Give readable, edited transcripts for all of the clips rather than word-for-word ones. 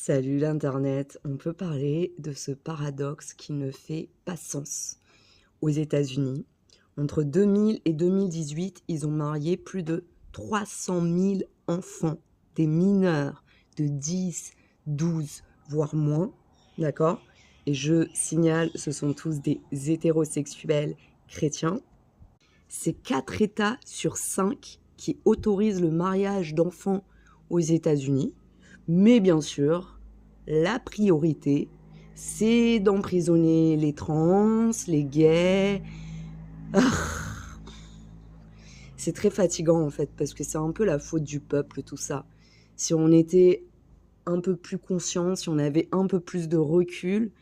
Salut l'internet, on peut parler de ce paradoxe qui ne fait pas sens. Aux États-Unis, entre 2000 et 2018, ils ont marié plus de 300 000 enfants, des mineurs de 10, 12, voire moins, d'accord? Et je signale, ce sont tous des hétérosexuels chrétiens. C'est 4 États sur 5 qui autorisent le mariage d'enfants aux États-Unis. Mais bien sûr, la priorité, c'est d'emprisonner les trans, les gays. C'est très fatigant en fait, parce que c'est un peu la faute du peuple tout ça. Si on était un peu plus conscient, si on avait un peu plus de recul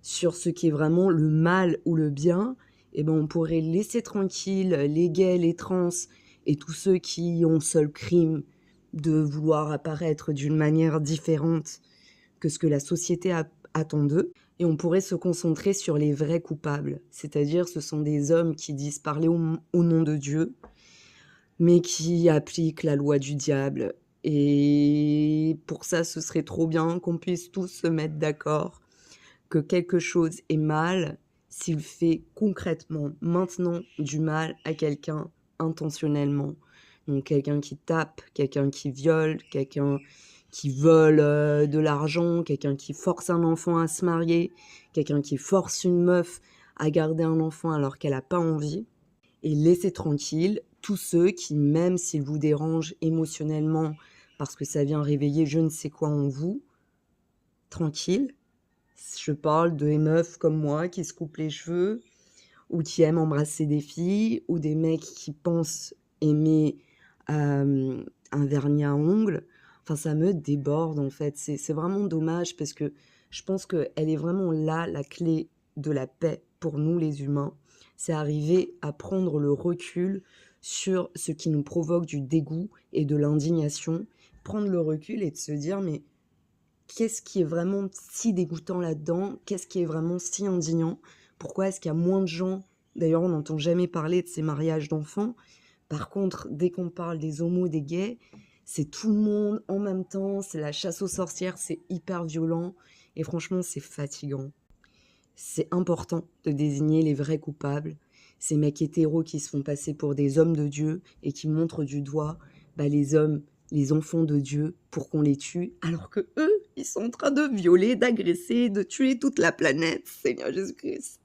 sur ce qui est vraiment le mal ou le bien, eh ben on pourrait laisser tranquille les gays, les trans et tous ceux qui ont seul crime de vouloir apparaître d'une manière différente que ce que la société attend d'eux. Et on pourrait se concentrer sur les vrais coupables, c'est-à-dire ce sont des hommes qui disent parler au nom de Dieu, mais qui appliquent la loi du diable. Et pour ça, ce serait trop bien qu'on puisse tous se mettre d'accord que quelque chose est mal s'il fait concrètement, maintenant, du mal à quelqu'un intentionnellement. Donc quelqu'un qui tape, quelqu'un qui viole, quelqu'un qui vole de l'argent, quelqu'un qui force un enfant à se marier, quelqu'un qui force une meuf à garder un enfant alors qu'elle n'a pas envie. Et laissez tranquille tous ceux qui, même s'ils vous dérangent émotionnellement parce que ça vient réveiller je ne sais quoi en vous, tranquille. Je parle de meufs comme moi qui se coupent les cheveux ou qui aiment embrasser des filles ou des mecs qui pensent aimer un vernis à ongles. Enfin, ça me déborde en fait. C'est vraiment dommage parce que je pense qu'elle est vraiment là, la clé de la paix pour nous les humains. C'est arriver à prendre le recul sur ce qui nous provoque du dégoût et de l'indignation. Prendre le recul et de se dire mais qu'est-ce qui est vraiment si dégoûtant là-dedans? Qu'est-ce qui est vraiment si indignant? Pourquoi est-ce qu'il y a moins de gens? D'ailleurs, on n'entend jamais parler de ces mariages d'enfants. Par contre, dès qu'on parle des homos, des gays, c'est tout le monde en même temps, c'est la chasse aux sorcières, c'est hyper violent et franchement, c'est fatigant. C'est important de désigner les vrais coupables, ces mecs hétéros qui se font passer pour des hommes de Dieu et qui montrent du doigt les hommes, les enfants de Dieu pour qu'on les tue, alors que eux, ils sont en train de violer, d'agresser, de tuer toute la planète, Seigneur Jésus-Christ.